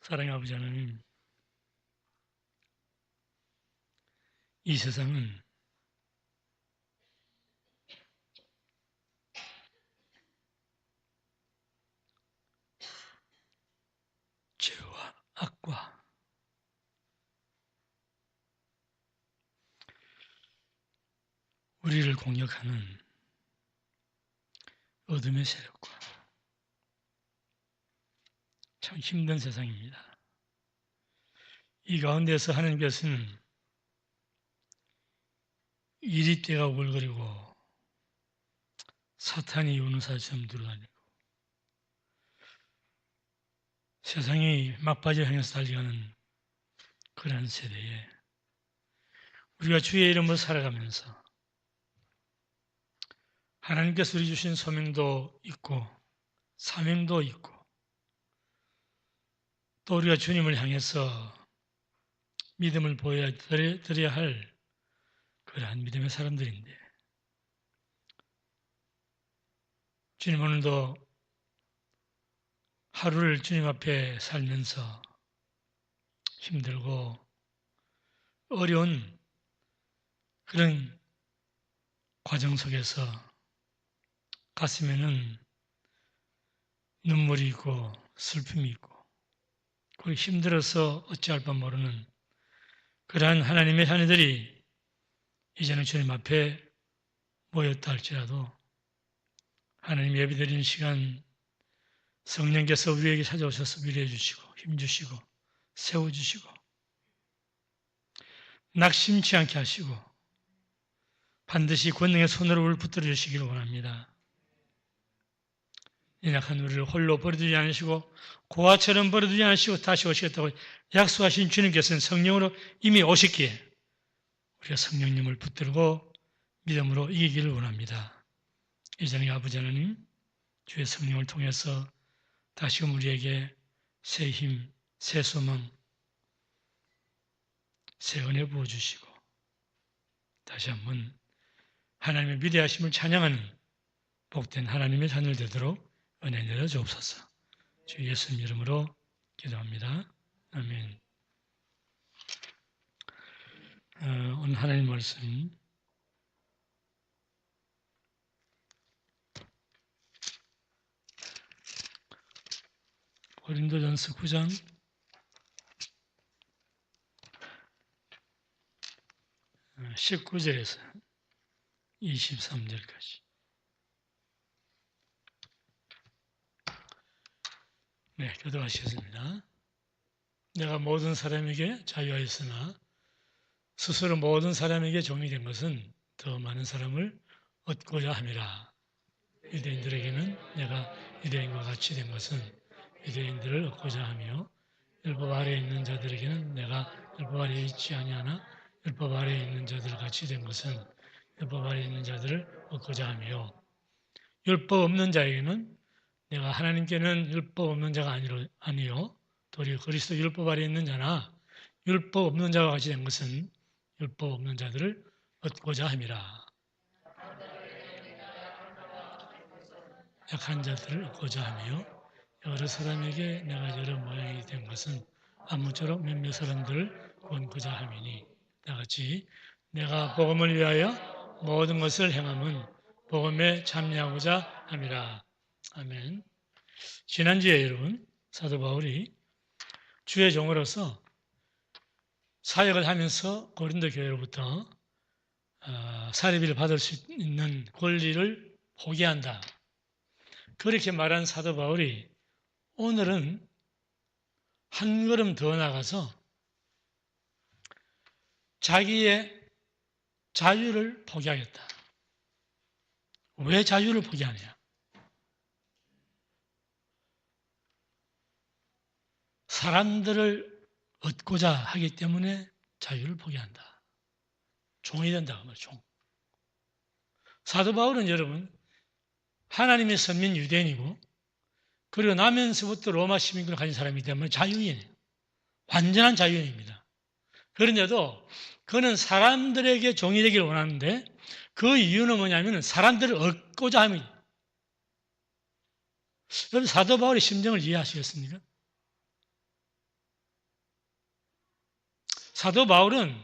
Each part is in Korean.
사랑의 아버지 하나님, 이 세상은 죄와 악과 우리를 공격하는 어둠의 세력과 참 힘든 세상입니다. 이 가운데서 하나님께서는 이리떼가 오글거리고 사탄이 우는 사처럼 들어다니고 세상이 막바지를 향해서 달려가는 그러한 세대에 우리가 주의 이름으로 살아가면서 하나님께서 우리 주신 소명도 있고 사명도 있고 또 우리가 주님을 향해서 믿음을 보여드려야 할 그러한 믿음의 사람들인데 주님 오늘도 하루를 주님 앞에 살면서 힘들고 어려운 그런 과정 속에서 가슴에는 눈물이 있고 슬픔이 있고 그리고 힘들어서 어찌할 바 모르는 그러한 하나님의 자녀들이 이제는 주님 앞에 모였다 할지라도 하나님 예배드리는 시간 성령께서 우리에게 찾아오셔서 위로해 주시고 힘주시고 세워주시고 낙심치 않게 하시고 반드시 권능의 손으로 우리를 붙들어 주시기를 원합니다. 연약한 우리를 홀로 버려두지 않으시고 고아처럼 버려두지 않으시고 다시 오시겠다고 약속하신 주님께서는 성령으로 이미 오셨기에 우리가 성령님을 붙들고 믿음으로 이기기를 원합니다. 이전에 아버지 하나님 주의 성령을 통해서 다시금 우리에게 새 힘, 새 소망, 새 은혜 부어주시고 다시 한번 하나님의 위대하심을 찬양하는 복된 하나님의 자녀 되도록 은혜 내려 주옵소서. 주 예수님 이름으로 기도합니다. 아멘. 오늘 하나님 말씀 고린도전서 9장 19절에서 23절까지 네, 교도하시겠습니다. 내가 모든 사람에게 자유하였으나 스스로 모든 사람에게 종이 된 것은 더 많은 사람을 얻고자 함이라. 유대인들에게는 내가 유대인과 같이 된 것은 유대인들을 얻고자 하며 율법 아래에 있는 자들에게는 내가 율법 아래에 있지 아니하나 율법 아래에 있는 자들 같이 된 것은 율법 아래에 있는 자들을 얻고자 하며 율법 없는 자에게는 내가 하나님께는 율법 없는 자가 아니요 도리어 그리스도 율법 아래에 있는 자나 율법 없는 자와 같이 된 것은 율법 없는 자들을 얻고자 함이라. 약한 자들을 얻고자 하며 여러 사람에게 내가 여러 모양이 된 것은 아무쪼록 몇몇 사람들을 구원고자 함이니 다같이 내가 복음을 위하여 모든 것을 행함은 복음에 참여하고자 함이라. 아멘. 지난주에 여러분 사도 바울이 주의 종으로서 사역을 하면서 고린도 교회로부터 사례비를 받을 수 있는 권리를 포기한다. 그렇게 말한 사도 바울이 오늘은 한 걸음 더 나가서 자기의 자유를 포기하겠다. 왜 자유를 포기하냐? 사람들을 얻고자 하기 때문에 자유를 포기한다. 종이 된다. 그 말, 종. 사도 바울은 여러분 하나님의 선민 유대인이고 그리고 나면서부터 로마 시민권을 가진 사람이기 때문에 자유인이에요. 완전한 자유인입니다. 그런데도 그는 사람들에게 종이 되기를 원하는데 그 이유는 뭐냐면 사람들을 얻고자 함이에요. 여러분 사도 바울의 심정을 이해하시겠습니까? 사도 바울은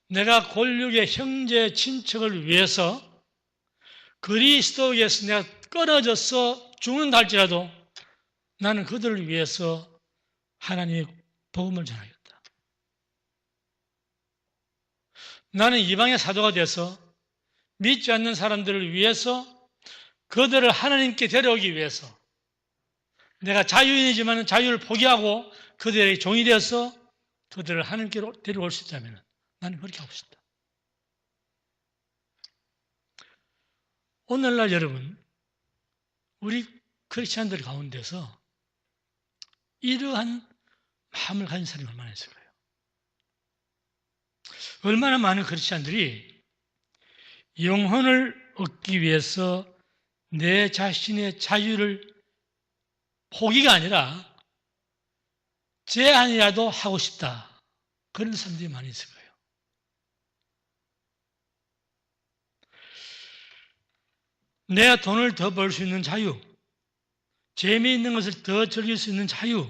내가 골육의 형제 친척을 위해서 그리스도에서 내가 끊어져서 죽는다 할지라도 나는 그들을 위해서 하나님의 복음을 전하겠다. 나는 이방의 사도가 돼서 믿지 않는 사람들을 위해서 그들을 하나님께 데려오기 위해서 내가 자유인이지만 자유를 포기하고 그들의 종이 되어서 그들을 하나님께로 데려올 수 있다면 나는 그렇게 하고 싶다. 오늘날 여러분, 우리 크리스찬들 가운데서 이러한 마음을 가진 사람이 얼마나 있을까요? 얼마나 많은 크리스찬들이 영혼을 얻기 위해서 내 자신의 자유를 포기가 아니라 제한이라도 하고 싶다. 그런 사람들이 많이 있을 거예요. 내가 돈을 더 벌 수 있는 자유, 재미있는 것을 더 즐길 수 있는 자유,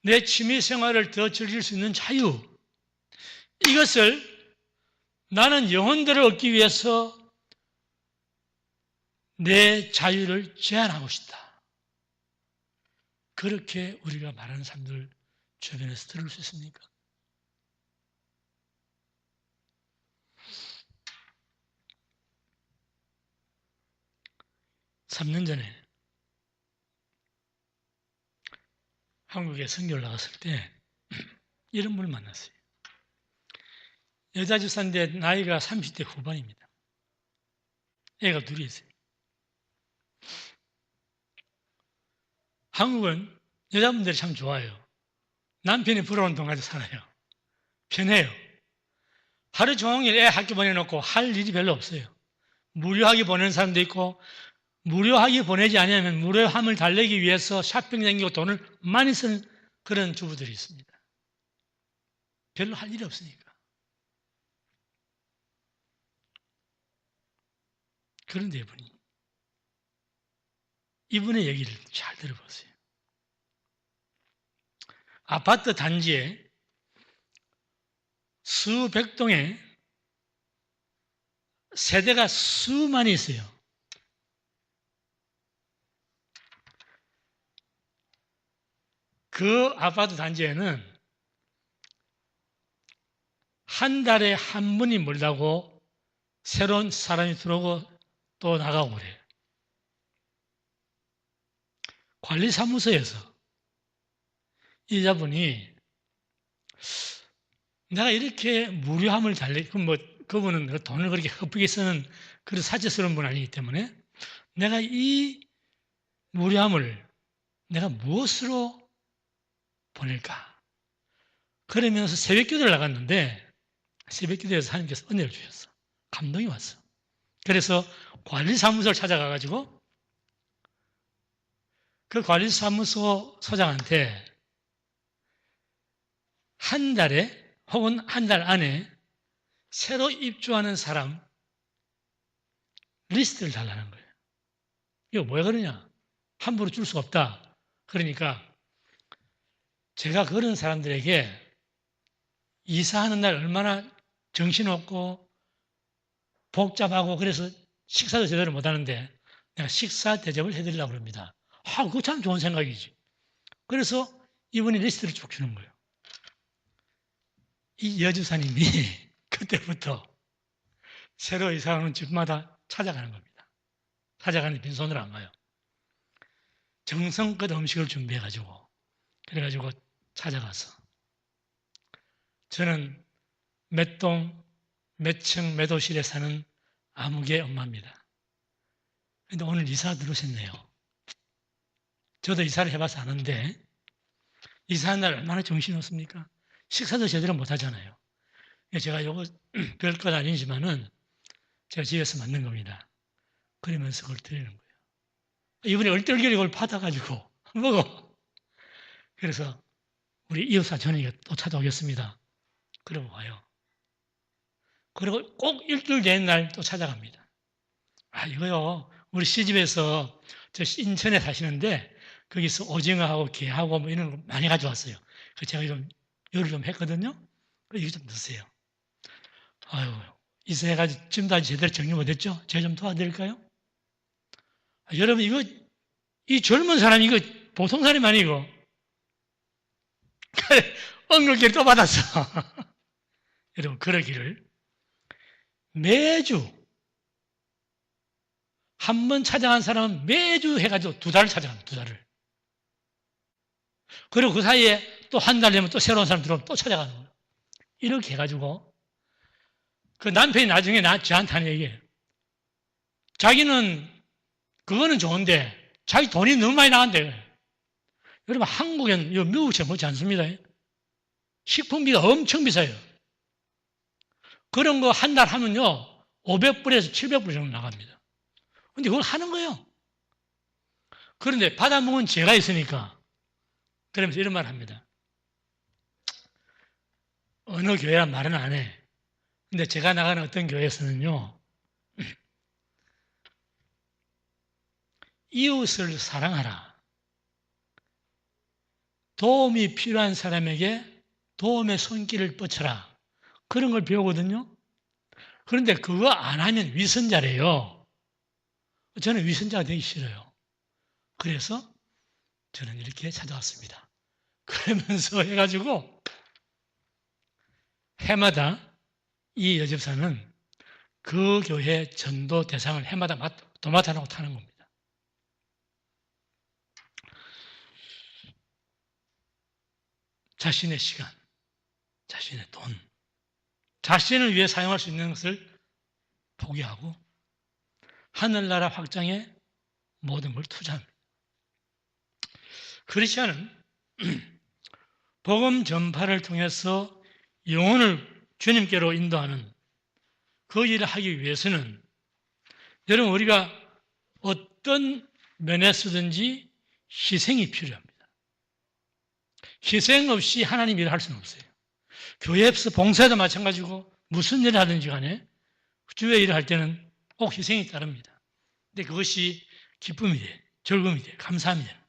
내 취미 생활을 더 즐길 수 있는 자유, 이것을 나는 영혼들을 얻기 위해서 내 자유를 제한하고 싶다. 그렇게 우리가 말하는 사람들 주변에서 들을 수 있습니까? 삼 년 전에 한국에 선교를 나갔을 때 이런 분을 만났어요. 여자 집사인데 나이가 30대 후반입니다. 애가 둘이 있어요. 한국은 여자분들이 참 좋아요. 남편이 부러운 돈 가지고 살아요. 편해요. 하루 종일 애 학교 보내놓고 할 일이 별로 없어요. 무료하게 보내는 사람도 있고 무료하게 보내지 않으면 무료함을 달래기 위해서 쇼핑 다니고 돈을 많이 쓰는 그런 주부들이 있습니다. 별로 할 일이 없으니까. 그런데 이분의 얘기를 잘 들어보세요. 아파트 단지에 수백 동에 세대가 수많이 있어요. 그 아파트 단지에는 한 달에 한 분이 몰다고 새로운 사람이 들어오고 또 나가고 그래요. 관리사무소에서 이 여자분이 내가 이렇게 무료함을 그분은 돈을 그렇게 헛되게 쓰는 그런 사치스러운 분 아니기 때문에 내가 이 무료함을 내가 무엇으로 보낼까? 그러면서 새벽기도를 나갔는데 새벽기도에서 하나님께서 은혜를 주셨어. 감동이 왔어. 그래서 관리사무소를 찾아가가지고 그 관리사무소 소장한테 한 달에 혹은 한 달 안에 새로 입주하는 사람 리스트를 달라는 거예요. 이거 뭐야 그러냐? 함부로 줄 수가 없다. 그러니까 제가 그런 사람들에게 이사하는 날 얼마나 정신없고 복잡하고 그래서 식사도 제대로 못하는데 내가 식사 대접을 해드리려고 합니다. 그거 참 좋은 생각이지. 그래서 이분이 리스트를 쭉 주는 거예요. 이 여주사님이 그때부터 새로 이사하는 집마다 찾아가는 겁니다. 찾아가는 빈손으로 안 가요. 정성껏 음식을 준비해가지고 그래가지고 찾아가서 저는 몇 동, 몇 층, 몇 호실에 사는 아무개 엄마입니다. 그런데 오늘 이사 들어오셨네요. 저도 이사를 해봐서 아는데 이사한 날 얼마나 정신없습니까? 식사도 제대로 못하잖아요. 제가 이거 별것 아니지만은 제가 집에서 만든 겁니다. 그러면서 그걸 드리는 거예요. 이분이 얼떨결에 이걸 받아가지고 먹어. 그래서 우리 이웃사 저녁에 또 찾아오겠습니다. 그러고 와요. 그리고 꼭 일주일 된 날 또 찾아갑니다. 이거요. 우리 시집에서 저 인천에 사시는데 거기서 오징어하고 게하고 뭐 이런 거 많이 가져왔어요. 그 제가 좀 요리를 좀 했거든요. 이거 좀 드세요. 아유, 이사해가지고 지금도 아직 제대로 정리 못했죠? 제가 좀 도와드릴까요? 여러분, 이 젊은 사람이 이거 보통 사람이 아니고, 엉겁게 또 받았어. 여러분, 그러기를 매주 한 번 찾아간 사람은 매주 해가지고 2달을 찾아갑니다. 2달을. 그리고 그 사이에 또 한 달 되면 또 새로운 사람 들어오면 또 찾아가는 거예요. 이렇게 해가지고 그 남편이 나중에 저한테 하는 얘기예요. 자기는 그거는 좋은데 자기 돈이 너무 많이 나간대. 여러분, 한국엔 미국처럼 그렇지 않습니다. 식품비가 엄청 비싸요. 그런 거 한 달 하면요 500불에서 700불 정도 나갑니다. 근데 그걸 하는 거예요. 그런데 받아먹은 죄가 있으니까 그러면서 이런 말을 합니다. 어느 교회란 말은 안 해. 근데 제가 나가는 어떤 교회에서는요 이웃을 사랑하라. 도움이 필요한 사람에게 도움의 손길을 뻗쳐라. 그런 걸 배우거든요. 그런데 그거 안 하면 위선자래요. 저는 위선자가 되기 싫어요. 그래서 저는 이렇게 찾아왔습니다. 그러면서 해가지고 해마다 이 여집사는 그 교회 전도 대상을 해마다 도맡아놓고 타는 겁니다. 자신의 시간, 자신의 돈, 자신을 위해 사용할 수 있는 것을 포기하고 하늘나라 확장에 모든 걸 투자합니다. 크리스천은 복음 전파를 통해서 영혼을 주님께로 인도하는 그 일을 하기 위해서는 여러분 우리가 어떤 면에서든지 희생이 필요합니다. 희생 없이 하나님 일을 할 수는 없어요. 교회에서 봉사도 마찬가지고 무슨 일을 하든지 간에 주의 일을 할 때는 꼭 희생이 따릅니다. 근데 그것이 기쁨이 돼, 즐거움이 돼, 감사함이 되는 거예요.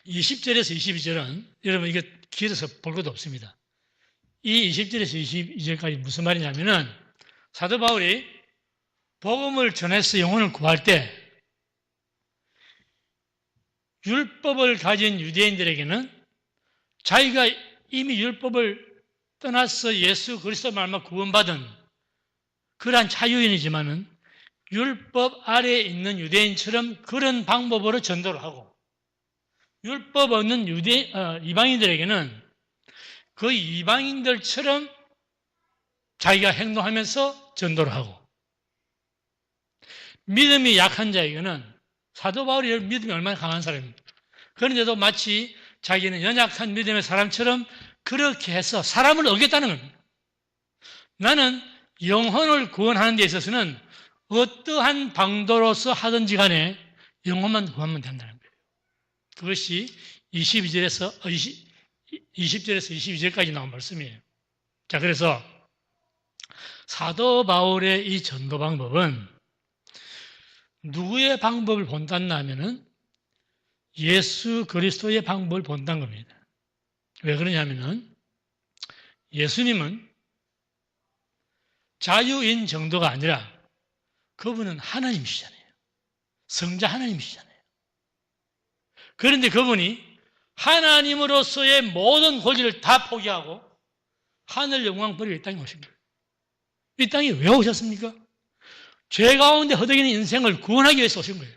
20절에서 22절은 여러분 이게 길어서 볼 것도 없습니다. 이 20절에서 22절까지 무슨 말이냐면은 사도 바울이 복음을 전해서 영혼을 구할 때 율법을 가진 유대인들에게는 자기가 이미 율법을 떠나서 예수 그리스도 말마 구원받은 그러한 자유인이지만은 율법 아래에 있는 유대인처럼 그런 방법으로 전도를 하고 율법 없는 이방인들에게는 그 이방인들처럼 자기가 행동하면서 전도를 하고 믿음이 약한 자에게는 사도 바울이 믿음이 얼마나 강한 사람입니다. 그런데도 마치 자기는 연약한 믿음의 사람처럼 그렇게 해서 사람을 어겼다는 겁니다. 나는 영혼을 구원하는 데 있어서는 어떠한 방도로서 하든지 간에 영혼만 구하면 된다는 거예요. 그것이 20절에서 22절까지 나온 말씀이에요. 자, 그래서 사도 바울의 이 전도 방법은 누구의 방법을 본다나 하면은 예수 그리스도의 방법을 본다는 겁니다. 왜 그러냐면은 예수님은 자유인 정도가 아니라 그분은 하나님이시잖아요. 성자 하나님이시잖아요. 그런데 그분이 하나님으로서의 모든 권리를 다 포기하고 하늘 영광 버리고 이 땅에 오신 거예요. 이 땅에 왜 오셨습니까? 죄 가운데 허덕이는 인생을 구원하기 위해서 오신 거예요.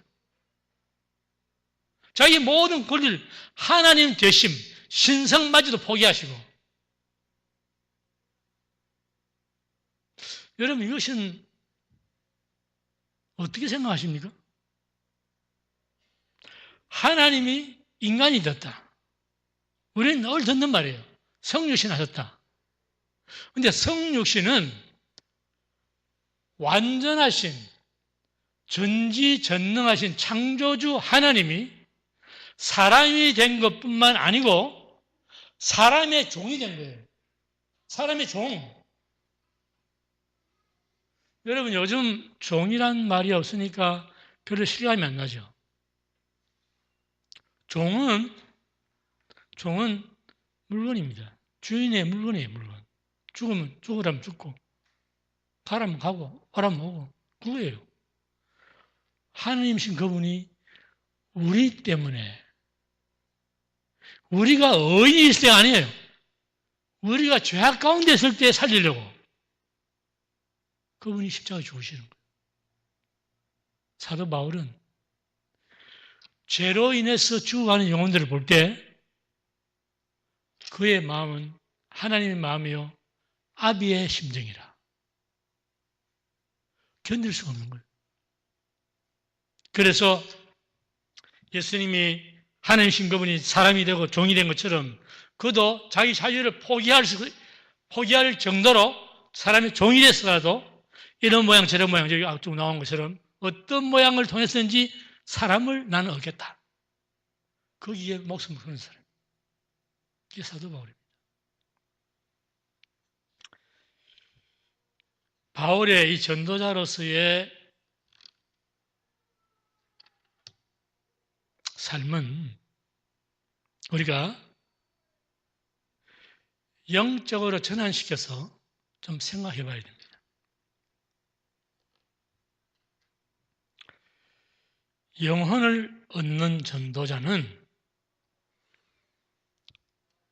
자기 모든 권리를 하나님 되심, 신성마저도 포기하시고 여러분 이것은 어떻게 생각하십니까? 하나님이 인간이 됐다. 우리는 늘 듣는 말이에요. 성육신 하셨다. 그런데 성육신은 완전하신 전지전능하신 창조주 하나님이 사람이 된 것뿐만 아니고 사람의 종이 된 거예요. 사람의 종. 여러분 요즘 종이란 말이 없으니까 별로 실감이 안 나죠. 종은 물건입니다. 주인의 물건이에요, 물건. 죽으면 죽으라면 죽고, 가라면 가고, 오라면 오고, 그거예요. 하나님이신 그분이 우리 때문에, 우리가 의인이 있을 때가 아니에요. 우리가 죄악 가운데 있을 때 살리려고 그분이 십자가에 죽으시는 거예요. 사도 바울은 죄로 인해서 죽어가는 영혼들을 볼 때 그의 마음은 하나님의 마음이요 아비의 심정이라. 견딜 수가 없는 거예요. 그래서 예수님이 하나님이신 그분이 사람이 되고 종이 된 것처럼 그도 자기 자유를 포기할 정도로 사람의 종이 됐어라도 이런 모양 저런 모양 저기 앞쪽 나온 것처럼 어떤 모양을 통해서든지 사람을 나는 얻겠다. 거기에 목숨을 거는 사람. 이게 사도 바울입니다. 바울의 이 전도자로서의 삶은 우리가 영적으로 전환시켜서 좀 생각해 봐야 됩니다. 영혼을 얻는 전도자는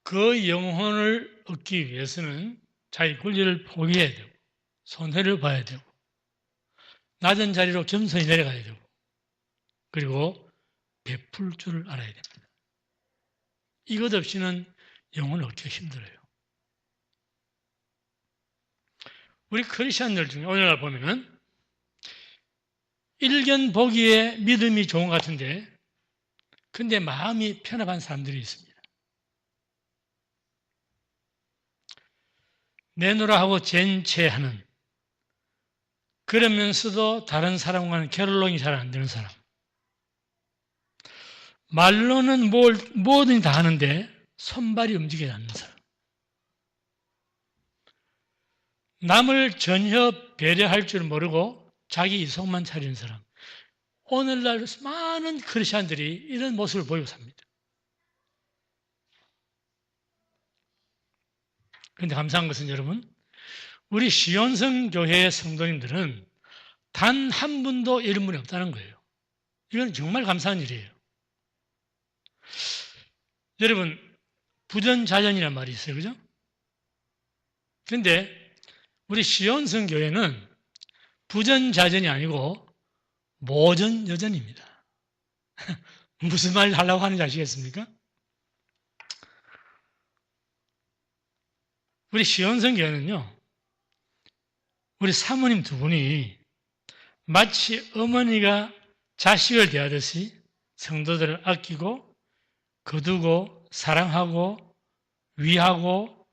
그 영혼을 얻기 위해서는 자기 권리를 포기해야 되고 손해를 봐야 되고 낮은 자리로 겸손히 내려가야 되고 그리고 베풀 줄을 알아야 됩니다. 이것 없이는 영혼을 얻기가 힘들어요. 우리 크리스천들 중에 오늘날 보면은 일견 보기에 믿음이 좋은 것 같은데 근데 마음이 편협한 사람들이 있습니다. 내놓으라 하고 젠체하는 그러면서도 다른 사람과는 결론이 잘 안 되는 사람. 말로는 뭐든 다 하는데 손발이 움직이지 않는 사람. 남을 전혀 배려할 줄 모르고 자기 이성만 차리는 사람. 오늘날 많은 크리스천들이 이런 모습을 보이고 삽니다. 그런데 감사한 것은 여러분, 우리 시온성 교회의 성도님들은 단 한 분도 이런 분이 없다는 거예요. 이건 정말 감사한 일이에요. 여러분, 부전자전이라는 말이 있어요. 그죠? 그런데 우리 시온성 교회는 부전자전이 아니고 모전여전입니다. 무슨 말 하려고 하는지 아시겠습니까? 우리 시온성 교회는요, 우리 사모님 두 분이 마치 어머니가 자식을 대하듯이 성도들을 아끼고 거두고 사랑하고 위하고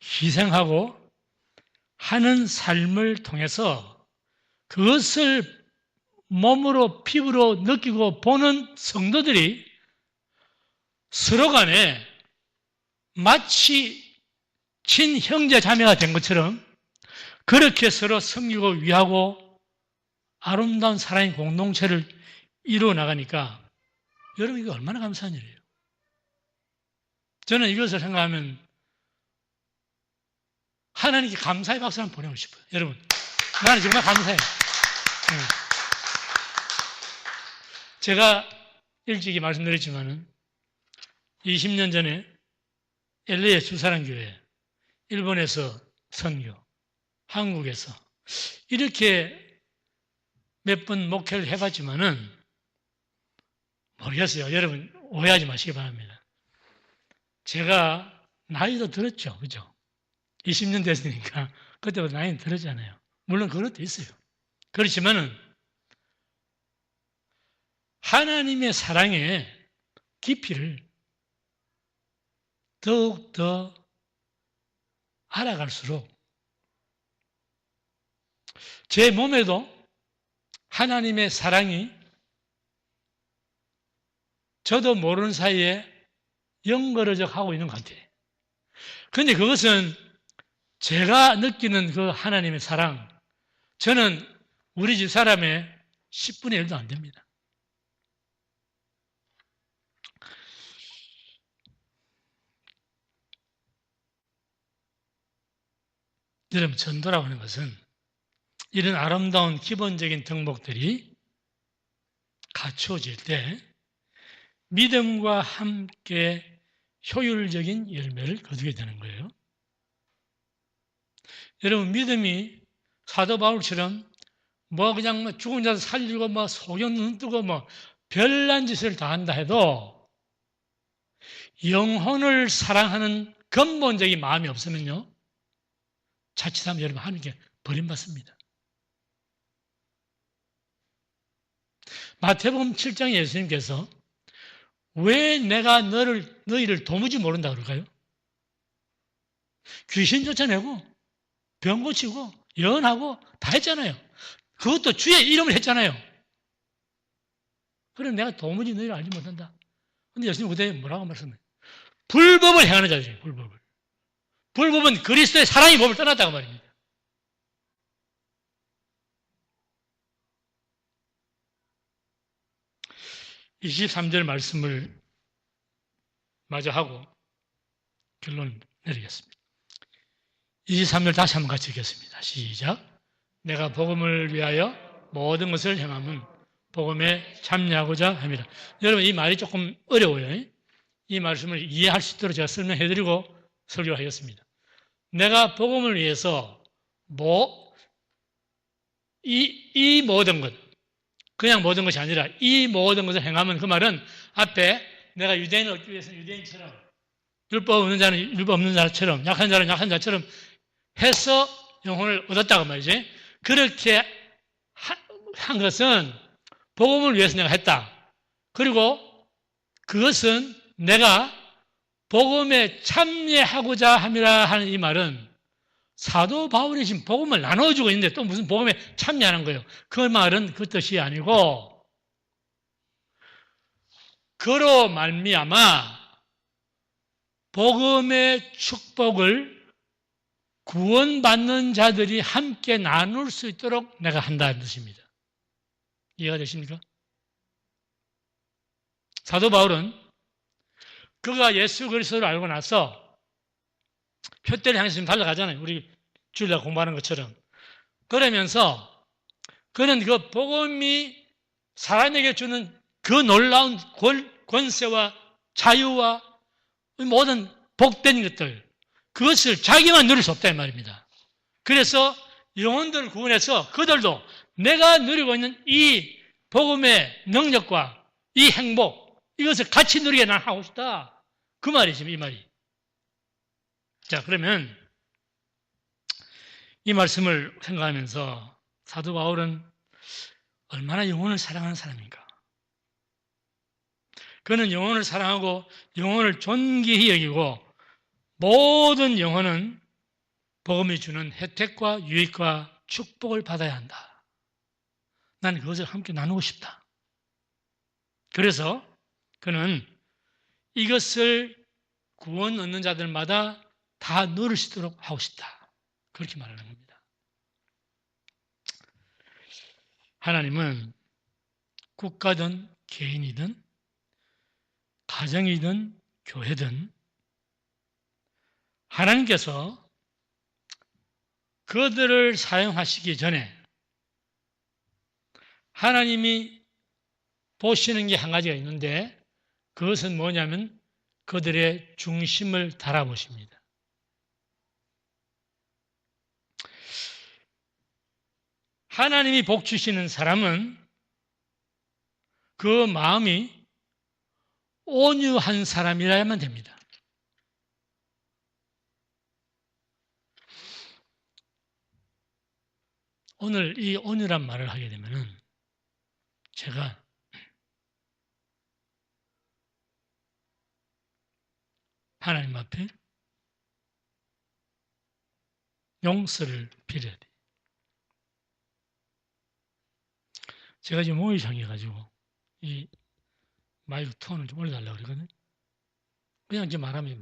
희생하고 하는 삶을 통해서 그것을 몸으로 피부로 느끼고 보는 성도들이 서로 간에 마치 친형제 자매가 된 것처럼 그렇게 서로 섬기고 위하고 아름다운 사랑의 공동체를 이루어 나가니까 여러분 이거 얼마나 감사한 일이에요. 저는 이것을 생각하면 하나님께 감사의 박수 한번 보내고 싶어요. 여러분 나는 정말 감사해요. 제가 일찍이 말씀드렸지만은 20년 전에 LA 주사랑교회, 일본에서 선교, 한국에서 이렇게 몇 번 목회를 해봤지만은 모르겠어요. 여러분 오해하지 마시기 바랍니다. 제가 나이도 들었죠. 그죠? 20년 됐으니까 그때보다 나이는 들었잖아요. 물론 그것도 있어요. 그렇지만은 하나님의 사랑의 깊이를 더욱더 알아갈수록 제 몸에도 하나님의 사랑이 저도 모르는 사이에 연거러져 하고 있는 것 같아요. 그런데 그것은 제가 느끼는 그 하나님의 사랑, 저는 우리 집 사람의 10분의 1도 안 됩니다. 여러분, 전도라고 하는 것은 이런 아름다운 기본적인 덕목들이 갖추어질 때 믿음과 함께 효율적인 열매를 거두게 되는 거예요. 여러분, 믿음이 사도 바울처럼 그냥 죽은 자도 살리고 소경 눈 뜨고 별난 짓을 다 한다 해도 영혼을 사랑하는 근본적인 마음이 없으면요, 자칫하면 여러분 하나님께 버림받습니다. 마태복음 7장에 예수님께서 왜 내가 너희를 도무지 모른다 그럴까요? 귀신 쫓아내고 병 고치고 예언하고 다 했잖아요. 그것도 주의 이름을 했잖아요. 그럼 내가 도무지 너희를 알지 못한다. 근데 예수님 그때 뭐라고 말씀해요? 불법을 행하는 자들이에요. 불법을. 불법은 그리스도의 사랑의 법을 떠났다고 말입니다. (23절) 말씀을 마저 하고 결론 내리겠습니다. 23절 다시 한번 같이 읽겠습니다. 시작. 내가 복음을 위하여 모든 것을 행함은 복음에 참여하고자 합니다. 여러분, 이 말이 조금 어려워요. 이 말씀을 이해할 수 있도록 제가 설명해드리고 설교하겠습니다. 내가 복음을 위해서 이 모든 것, 그냥 모든 것이 아니라 이 모든 것을 행하면, 그 말은 앞에 내가 유대인을 얻기 위해서 유대인처럼, 율법 없는 자는 율법 없는 자처럼, 약한 자는 약한 자처럼 해서 영혼을 얻었다고 말이지. 그렇게 한 것은 복음을 위해서 내가 했다. 그리고 그것은 내가 복음에 참여하고자 함이라 하는 이 말은 사도 바울이 지금 복음을 나눠주고 있는데 또 무슨 복음에 참여하는 거예요. 그 말은 그 뜻이 아니고, 그로 말미암아 복음의 축복을 구원받는 자들이 함께 나눌 수 있도록 내가 한다는 뜻입니다. 이해가 되십니까? 사도 바울은 그가 예수 그리스도를 알고 나서 표대를 향해서 달려가잖아요. 우리 주일날 공부하는 것처럼. 그러면서 그는 그 복음이 사람에게 주는 그 놀라운 권세와 자유와 모든 복된 것들, 그것을 자기만 누릴 수 없다 이 말입니다. 그래서 영혼들을 구원해서 그들도 내가 누리고 있는 이 복음의 능력과 이 행복, 이것을 같이 누리게 난 하고 싶다. 그 말이지, 이 말이. 자, 그러면 이 말씀을 생각하면서 사도 바울은 얼마나 영혼을 사랑하는 사람인가. 그는 영혼을 사랑하고 영혼을 존귀히 여기고 모든 영혼은 복음이 주는 혜택과 유익과 축복을 받아야 한다. 나는 그것을 함께 나누고 싶다. 그래서 그는 이것을 구원 얻는 자들마다 다 누릴 수 있도록 하고 싶다. 그렇게 말하는 겁니다. 하나님은 국가든 개인이든 가정이든 교회든 하나님께서 그들을 사용하시기 전에 하나님이 보시는 게 한 가지가 있는데, 그것은 뭐냐면 그들의 중심을 달아보십니다. 하나님이 복 주시는 사람은 그 마음이 온유한 사람이라야만 됩니다. 오늘 이 온유란 말을 하게 되면은 제가 하나님 앞에 용서를 빌어야 돼요. 제가 지금 목이 상해가지고 이 마이크 톤을 좀 올려달라고 그러거든요. 그냥 이제 말하면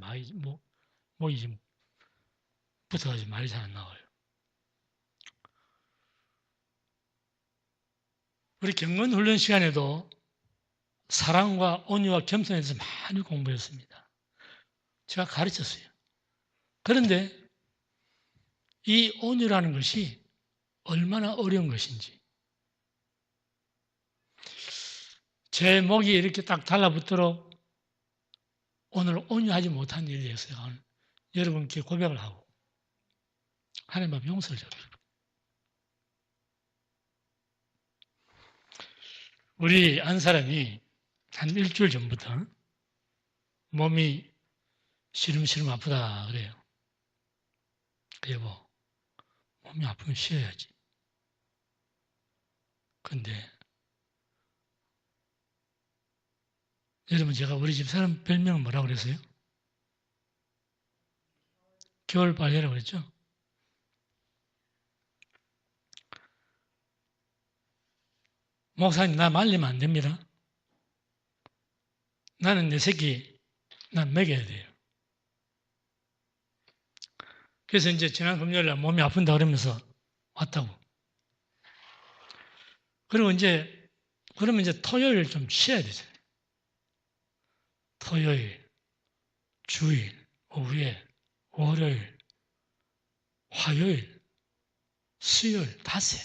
목이 좀 붙어가지고 말이 잘 안 나와요. 우리 경건 훈련 시간에도 사랑과 온유와 겸손에 대해서 많이 공부했습니다. 제가 가르쳤어요. 그런데 이 온유라는 것이 얼마나 어려운 것인지. 제 목이 이렇게 딱 달라붙도록 오늘 온유하지 못한 일이 있어요. 여러분께 고백을 하고 하나님 앞에 용서를 잡니다. 우리 안 사람이 한 일주일 전부터 몸이 시름시름 아프다 그래요. 여보, 몸이 아프면 쉬어야지. 근데 여러분, 제가 우리 집 사람 별명은 뭐라고 그랬어요? 겨울 빨래라고 그랬죠? 목사님, 나 말리면 안 됩니다. 나는 내 새끼, 난 먹여야 돼요. 그래서 이제 지난 금요일 날 몸이 아픈다 그러면서 왔다고. 그러면 이제 토요일 좀 쉬어야 되잖아요. 토요일, 주일, 오후에, 월요일, 화요일, 수요일, 닷새.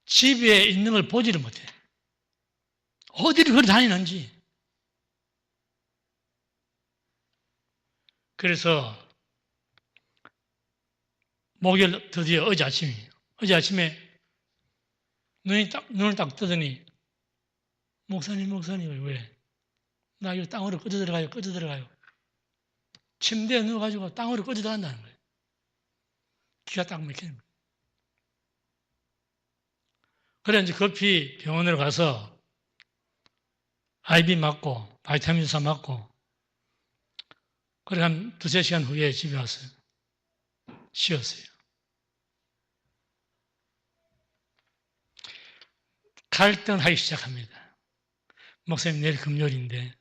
집에 있는 걸 보지를 못해. 어디를 걸어 다니는지. 그래서 목요일 드디어 어제 아침이에요. 어제 아침에 눈을 딱 뜨더니 목사님 왜? 나 이거 땅으로 꺼져 들어가요. 침대에 누워가지고 땅으로 꺼져 들어간다는 거예요. 기가 딱 막히는 거예요. 그래 이제 급히 병원으로 가서 IV 맞고 바이타민 주사 맞고 그래 한 두세 시간 후에 집에 왔어요. 쉬었어요. 갈등하기 시작합니다. 목사님 내일 금요일인데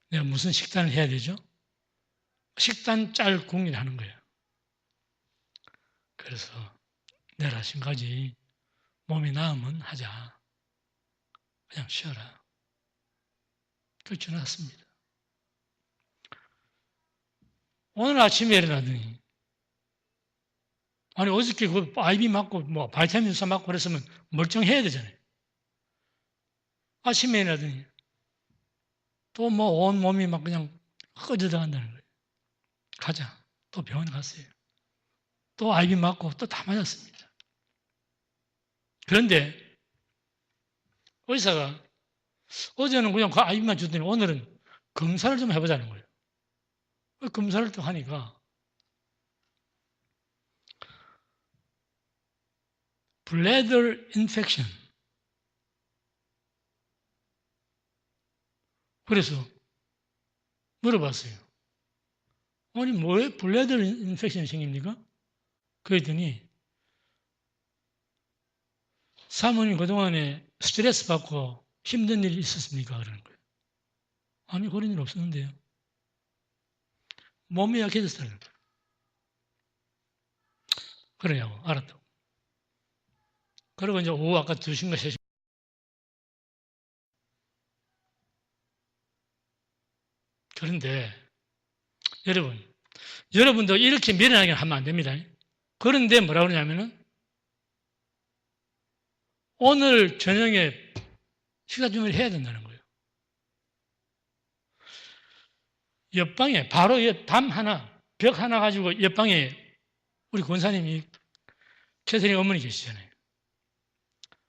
내가 무슨 식단을 해야 되죠? 식단 짤 궁리하는 거예요. 그래서 내일 아침까지 몸이 나으면 하자. 그냥 쉬어라. 그렇게 전화했습니다. 오늘 아침에 일어나더니 아니 어저께 그 IV 맞고 뭐 바이타민 주사 맞고 그랬으면 멀쩡해야 되잖아요. 아침에 일어나더니 또 뭐 온 몸이 막 그냥 꺼져 들어간다는 거예요. 가자. 또 병원 갔어요. 또 IV 맞고 또 다 맞았습니다. 그런데 의사가 어제는 그냥 그 IV만 주더니 오늘은 검사를 좀 해보자는 거예요. 검사를 또 하니까 bladder infection. 그래서 물어봤어요. 아니 왜 bladder infection이 생깁니까? 그랬더니 사모님 그동안에 스트레스 받고 힘든 일이 있었습니까? 그러는 거예요. 아니 그런 일 없었는데요. 몸이 약해졌다는 거예요. 그러냐고 알았다고. 그리고 이제 오후 아까 2시인가 3시 그런데 여러분도 이렇게 미련하게 하면 안 됩니다. 그런데 뭐라고 그러냐면은 오늘 저녁에 식사 준비를 해야 된다는 거예요. 옆방에 바로 벽 하나 가지고 옆방에 우리 권사님이 최선희 어머니 계시잖아요.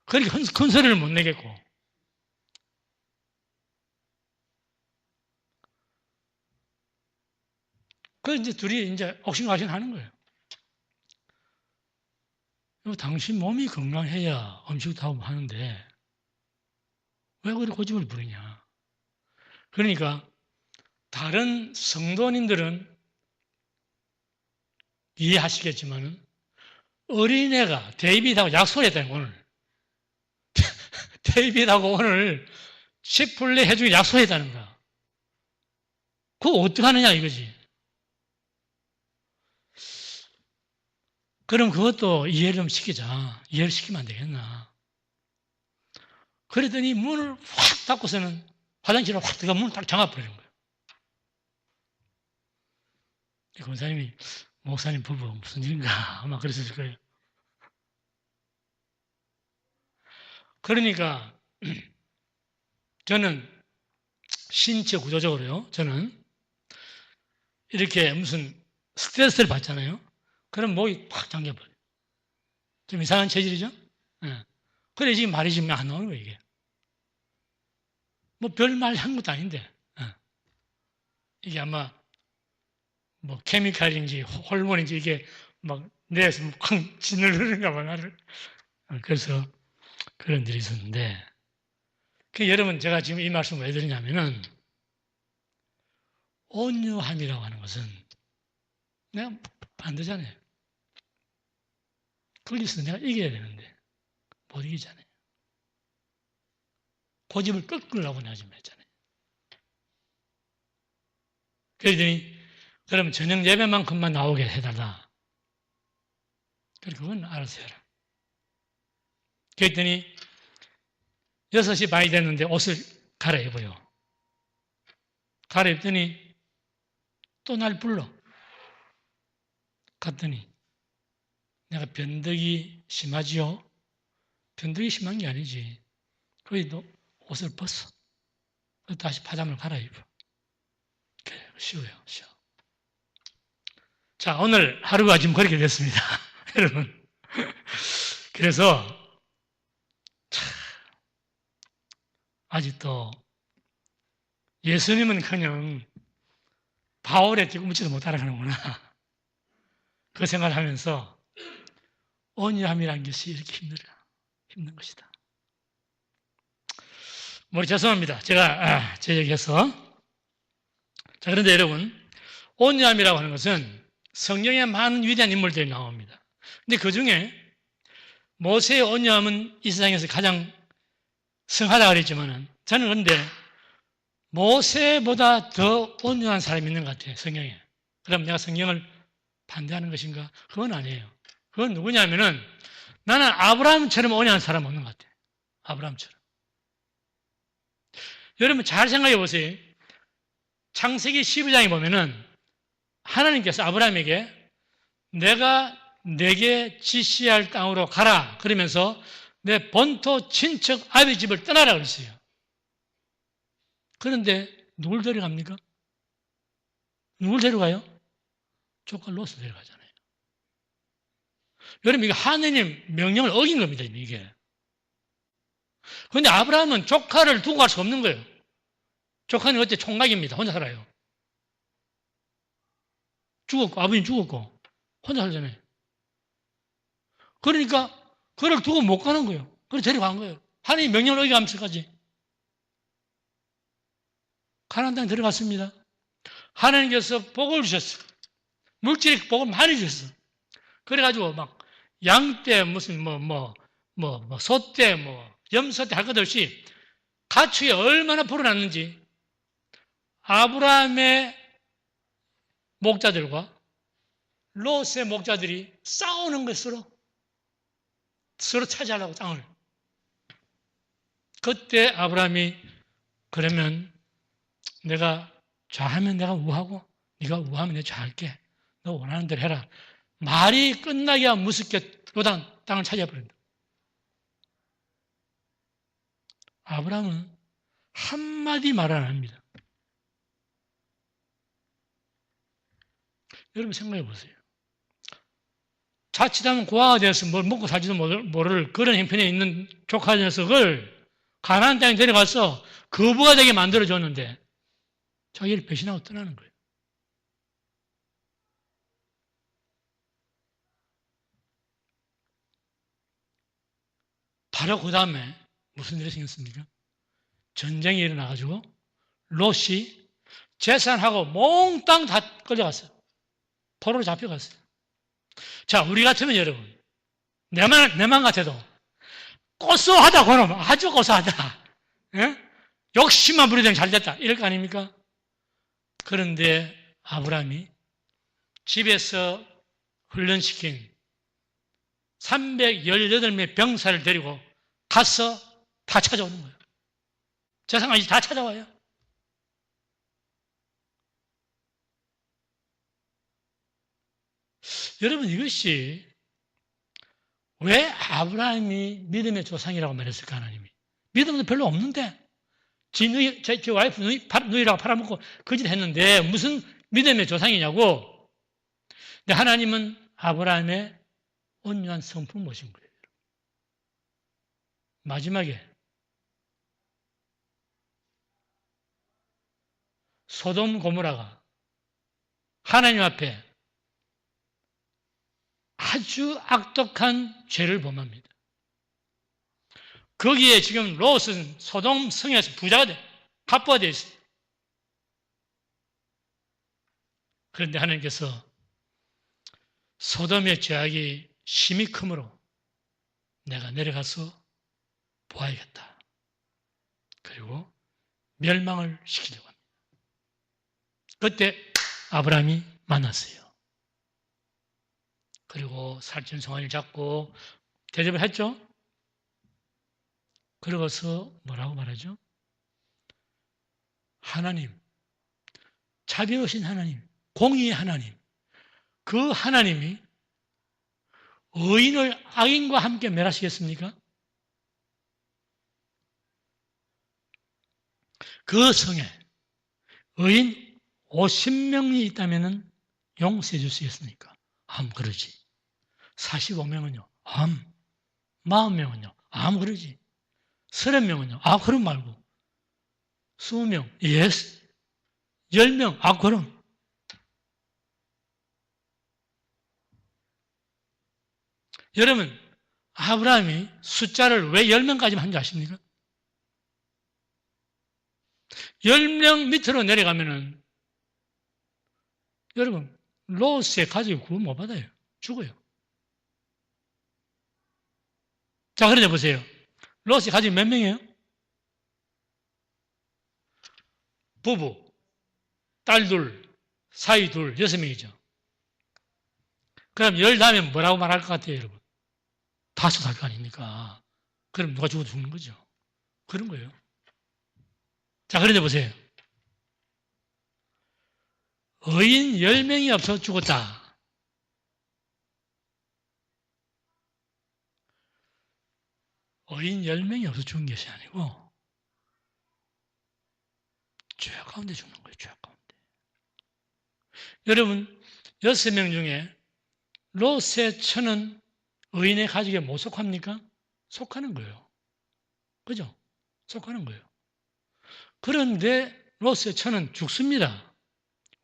그렇게 큰 소리를 못 내겠고 그 이제 둘이 이제 옥신각신 하는 거예요. 당신 몸이 건강해야 음식도 하고 하는데 왜 그렇게 고집을 부리냐. 그러니까 다른 성도님들은 이해하시겠지만은 어린애가 데이빗하고 약속을 했다는 거예요, 오늘. 데이빗하고 오늘 치플레 해주기 약속했다는 거야. 그거 어떡하느냐 이거지. 그럼 그것도 이해를 좀 시키자. 이해를 시키면 안 되겠나. 그랬더니 문을 확 닫고서는 화장실에 확 들어가 문을 딱 잠가버리는 거예요. 권사님이 목사님 부부 무슨 일인가 아마 그랬을 거예요. 그러니까 저는 신체 구조적으로요. 저는 이렇게 무슨 스트레스를 받잖아요. 그럼 목이 팍 잠겨버려요. 좀 이상한 체질이죠? 네. 그래 지금 말이 지금 안 나오는 거예요, 이게. 뭐 별말 한 것도 아닌데. 네. 이게 아마 뭐 케미칼인지 호르몬인지 이게 막 뇌에서 쾅 짓누르는가 봐, 나를. 그래서 그런 일이 있었는데. 여러분, 제가 지금 이 말씀을 왜 드리냐면은 온유함이라고 하는 것은 내가 안 되잖아요. 거기서 내가 이겨야 되는데 못 이기잖아요. 고집을 꺾으려고 내가 지금 했잖아요. 그러더니 그러면 저녁 예배만큼만 나오게 해달라. 그건 알아서 해라. 그랬더니 6시 반이 됐는데 옷을 갈아입어요. 갈아입더니 또 날 불러. 갔더니 내가 변덕이 심하지요? 변덕이 심한 게 아니지. 그래도 옷을 벗어. 다시 파자마를 갈아입어. 그래, 쉬워요, 쉬워. 자, 오늘 하루가 지금 그렇게 됐습니다. 여러분. 그래서, 아직도 예수님은 그냥 바울의 뒤꿈치도 못 따라가는구나. 그 생각을 하면서 온유함이라는 것이 이렇게 힘든 것이다. 뭐 죄송합니다. 제가 제 얘기해서. 자, 그런데 여러분, 온유함이라고 하는 것은 성경에 많은 위대한 인물들이 나옵니다. 근데 그 중에 모세의 온유함은 이 세상에서 가장 성하다고 그랬지만은 저는 그런데 모세보다 더 온유한 사람이 있는 것 같아요, 성경에. 그럼 내가 성경을 반대하는 것인가? 그건 아니에요. 그건 누구냐면은 나는 아브라함처럼 온유한 사람 없는 것 같아요. 아브라함처럼. 여러분 잘 생각해 보세요. 창세기 12장에 보면은 하나님께서 아브라함에게 내가 내게 지시할 땅으로 가라. 그러면서 내 본토 친척 아비 집을 떠나라 그랬어요. 그런데 누굴 데려갑니까? 누굴 데려가요? 조카 롯을 데려가잖아요. 여러분 이게 하느님 명령을 어긴 겁니다. 이게. 그런데 아브라함은 조카를 두고 갈 수 없는 거예요. 조카는 어째 총각입니다. 혼자 살아요. 죽었고 아버님 죽었고 혼자 살잖아요. 그러니까 그를 두고 못 가는 거예요. 그래서 데려간 거예요. 하나님 명령을 어기면서까지 가나안 땅에 들어갔습니다. 하나님께서 복을 주셨어요. 물질의 복을 많이 주셨어요. 그래가지고 막 양떼 무슨 소떼 염소떼 할 것 없이 가축이 얼마나 불어났는지 아브라함의 목자들과 롯의 목자들이 싸우는 것으로 서로 차지하려고 땅을. 그때 아브라함이 그러면 내가 좌하면 내가 우하고 네가 우하면 내가 좌할게. 너 원하는 대로 해라. 말이 끝나기야 무섭게 요단 땅을 차지해버린다. 아브라함은 한마디 말 안 합니다. 여러분 생각해 보세요. 자칫하면 고아가 되어서 뭘 먹고 살지도 모를 그런 형편에 있는 조카 녀석을 가나안 땅에 데려가서 거부가 되게 만들어줬는데 자기를 배신하고 떠나는 거예요. 바로 그 다음에 무슨 일이 생겼습니까? 전쟁이 일어나가지고 롯이 재산하고 몽땅 다 끌려갔어요. 포로로 잡혀갔어요. 자, 우리 같으면 여러분, 내만 같아도 고소하다, 그놈. 아주 고소하다. 예? 욕심만 부리더니 잘 됐다. 이럴 거 아닙니까? 그런데 아브라함이 집에서 훈련시킨 318명의 병사를 데리고 가서 다 찾아오는 거예요. 재산까지 다 찾아와요. 여러분, 이것이 왜 아브라함이 믿음의 조상이라고 말했을까, 하나님이? 믿음도 별로 없는데, 제 와이프 누이라고 팔아먹고 거짓 했는데, 무슨 믿음의 조상이냐고. 근데 하나님은 아브라함의 온유한 성품 모신 거예요. 마지막에 소돔 고모라가 하나님 앞에 아주 악독한 죄를 범합니다. 거기에 지금 롯은 소돔 성에서 부자가 돼, 갑부가 되어 있어요. 그런데 하나님께서 소돔의 죄악이 심히 크므로 내가 내려가서 보아야겠다. 그리고 멸망을 시키려고 합니다. 그때 아브라함이 만났어요. 그리고 살찐 송아지를 잡고 대접을 했죠. 그러고서 뭐라고 말하죠? 하나님, 자비로우신 하나님, 공의의 하나님, 그 하나님이 의인을 악인과 함께 멸하시겠습니까? 그 성에 의인 50명이 있다면 용서해 줄 수 있겠습니까? 그러지. 45명은요? 40명은요? 그러지. 30명은요? 그럼 말고. 20명, yes. 10명, 그럼. 여러분, 아브라함이 숫자를 왜 10명까지만 한 줄 아십니까? 10명 밑으로 내려가면은, 여러분, 롯의 가족이 구원 못 받아요. 죽어요. 자, 그런데 보세요. 롯의 가족이 몇 명이에요? 부부, 딸 둘, 사위 둘, 6명이죠. 그럼 10다음에 뭐라고 말할 것 같아요, 여러분? 5 할 거 아닙니까? 그럼 누가 죽어도 죽는 거죠. 그런 거예요. 자, 그런데 보세요. 의인 10명이 없어 죽었다. 의인 10명이 없어 죽은 것이 아니고 죄악 가운데 죽는 거예요. 죄악 가운데. 여러분, 6명 중에 롯의 처는 의인의 가족에 못 속합니까? 속하는 거예요. 그죠? 속하는 거예요. 그런데 롯의 처는 죽습니다.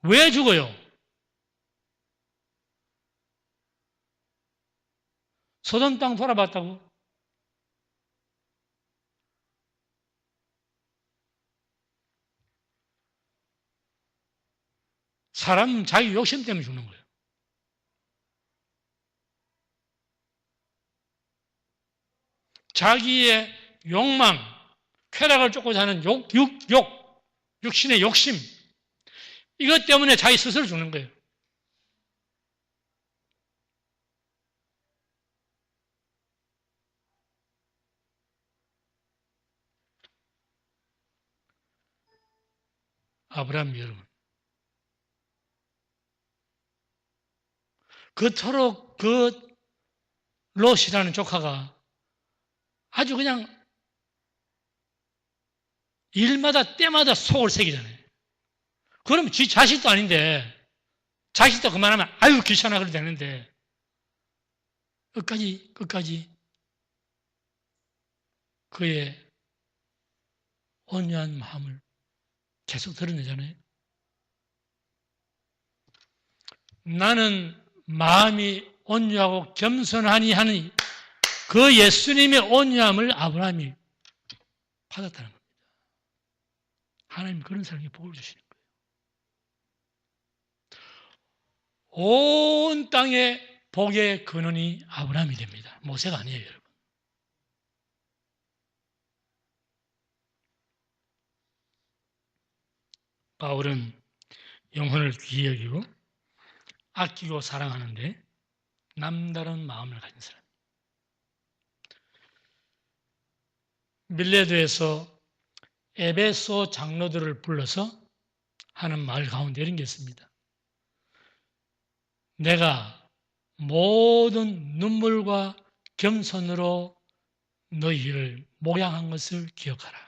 왜 죽어요? 소돔 땅 돌아봤다고? 사람은 자기 욕심 때문에 죽는 거예요. 자기의 욕망, 쾌락을 쫓고자 하는 육신의 욕심, 이것 때문에 자기 스스로 죽는 거예요. 아브라함 여러분, 그토록 그 롯이라는 조카가 아주 그냥 일마다 때마다 속을 새기잖아요. 그럼 지 자식도 아닌데, 자식도 그만하면 아유 귀찮아 그래도 되는데 끝까지 그의 온유한 마음을 계속 드러내잖아요. 나는 마음이 온유하고 겸손하니 하는 그 예수님의 온유함을 아브라함이 받았다는 겁니다. 하나님 그런 사람에게 복을 주시는 거예요. 온 땅의 복의 근원이 아브라함이 됩니다. 모세가 아니에요, 여러분. 바울은 영혼을 귀히 여기고 아끼고 사랑하는데 남다른 마음을 가진 사람. 밀레도에서 에베소 장로들을 불러서 하는 말 가운데 이런 게 있습니다. 내가 모든 눈물과 겸손으로 너희를 목양한 것을 기억하라.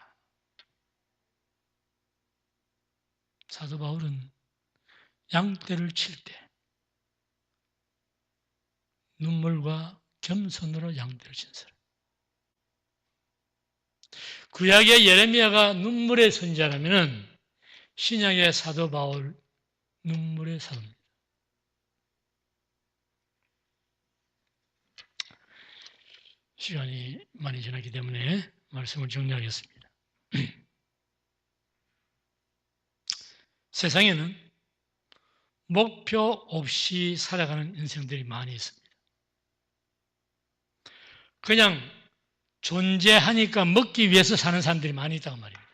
사도 바울은 양떼를 칠 때 눈물과 겸손으로 양떼를 친 사람. 구약의 예레미야가 눈물의 선지자라면 신약의 사도 바울 눈물의 사도입니다. 시간이 많이 지났기 때문에 말씀을 정리하겠습니다. 세상에는 목표 없이 살아가는 인생들이 많이 있습니다. 그냥 존재하니까 먹기 위해서 사는 사람들이 많이 있다고 말입니다.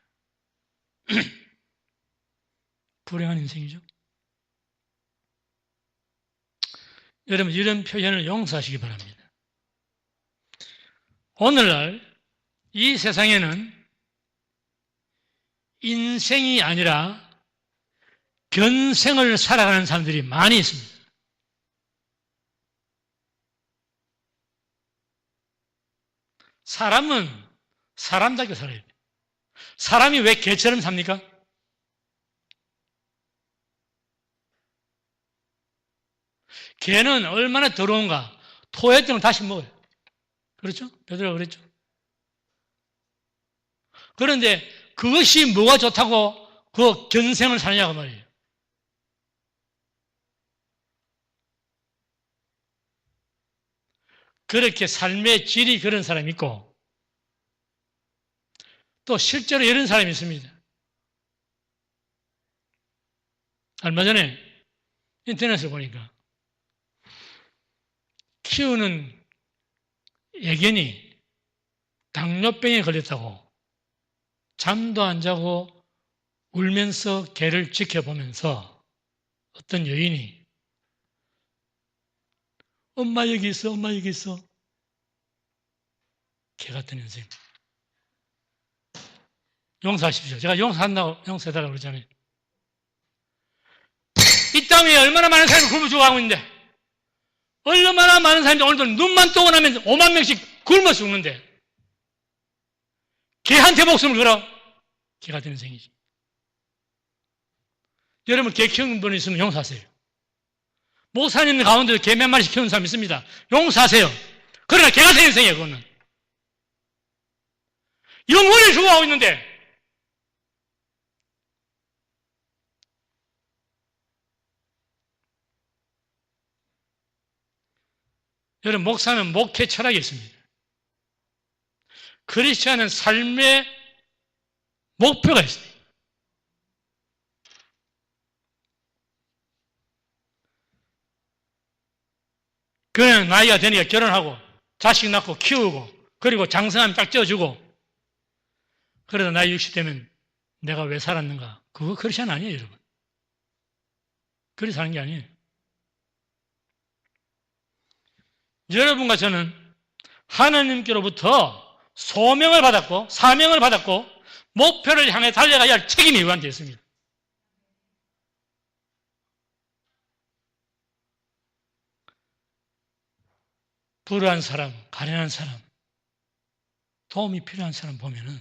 불행한 인생이죠. 여러분, 이런 표현을 용서하시기 바랍니다. 오늘날 이 세상에는 인생이 아니라 견생을 살아가는 사람들이 많이 있습니다. 사람은 사람답게 살아야 돼요. 사람이 왜 개처럼 삽니까? 개는 얼마나 더러운가? 토했던 거 다시 먹어요. 그렇죠? 베드로가 그랬죠. 그런데 그것이 뭐가 좋다고 그 견생을 사느냐고 말이에요. 그렇게 삶의 질이 그런 사람이 있고 또 실제로 이런 사람이 있습니다. 얼마 전에 인터넷을 보니까 키우는 애견이 당뇨병에 걸렸다고 잠도 안 자고 울면서 개를 지켜보면서 어떤 여인이 엄마 여기 있어, 엄마 여기 있어. 개 같은 인생. 용서하십시오. 제가 용서한다고 용서해달라고 그러잖아요. 이 땅에 얼마나 많은 사람이 굶어 죽어가고 있는데 얼마나 많은 사람들이 오늘도 눈만 뜨고 나면 5만 명씩 굶어 죽는데 개한테 목숨을 걸어. 개 같은 인생이지. 여러분 개 키우는 분 있으면 용서하세요. 목사님 가운데도 개 몇 마리씩 키우는 사람 있습니다. 용서하세요. 그러나 개 같은 인생이에요. 그거는. 영혼을 죽어가고 있는데 여러분 목사는 목회 철학이 있습니다. 크리스천은 삶의 목표가 있어요. 그냥 나이가 되니까 결혼하고 자식 낳고 키우고 그리고 장성하면 딱 쪄주고 그러다 나이 60 되면 내가 왜 살았는가? 그거 크리스천 아니에요, 여러분. 그리 사는 게 아니에요. 여러분과 저는 하나님께로부터 소명을 받았고 사명을 받았고 목표를 향해 달려가야 할 책임이 우리한테 있습니다. 불우한 사람, 가련한 사람, 도움이 필요한 사람 보면은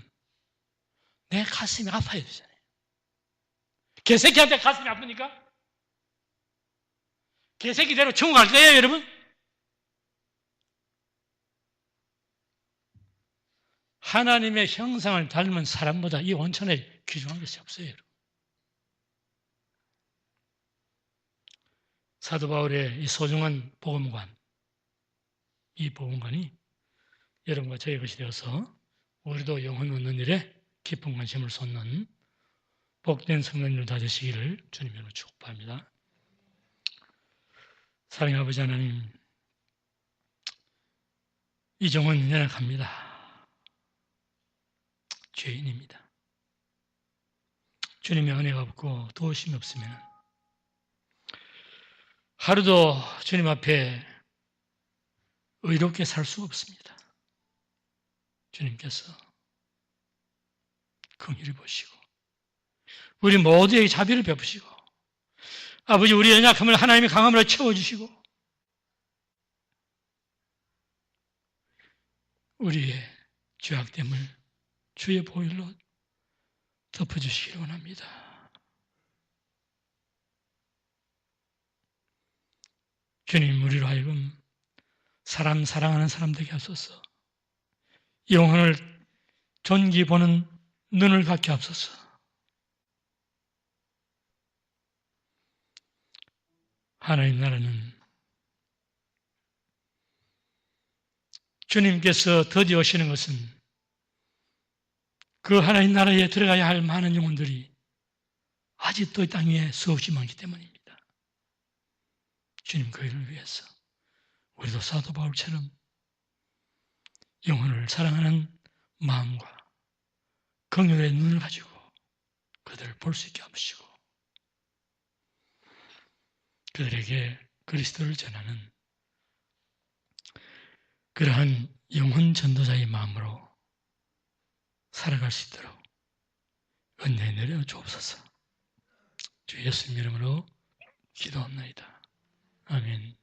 내 가슴이 아파야 되잖아요. 개새끼한테 가슴이 아프니까? 개새끼대로 천국 갈 거예요, 여러분? 하나님의 형상을 닮은 사람보다 이 온천에 귀중한 것이 없어요, 여러분. 사도 바울의 이 소중한 복음관, 이 복음관이 여러분과 저의 것이 되어서 우리도 영혼 얻는 일에 깊은 관심을 쏟는 복된 성도님들 다 되시기를 주님으로 축복합니다. 사랑의 아버지 하나님, 이종은 연약합니다. 죄인입니다. 주님의 은혜가 없고 도우심이 없으면 하루도 주님 앞에 의롭게 살 수가 없습니다. 주님께서 긍휼히 보시고 우리 모두에게 자비를 베푸시고 아버지 우리 연약함을 하나님의 강함으로 채워주시고 우리의 죄악됨을 주의 보혈로 덮어주시기를 원합니다. 주님, 우리로 하여금 사람 사랑하는 사람 되게 하소서. 영혼을 존귀 보는 눈을 갖게 하소서. 하나님 나라는 주님께서 드디어 오시는 것은 그 하나님 나라에 들어가야 할 많은 영혼들이 아직도 이 땅 위에 수없이 많기 때문입니다. 주님 그 일을 위해서 우리도 사도 바울처럼 영혼을 사랑하는 마음과 긍휼의 눈을 가지고 그들을 볼 수 있게 하시고 그들에게 그리스도를 전하는 그러한 영혼 전도자의 마음으로 살아갈 수 있도록 은혜 내려 주옵소서. 주 예수님 이름으로 기도합니다. 아멘.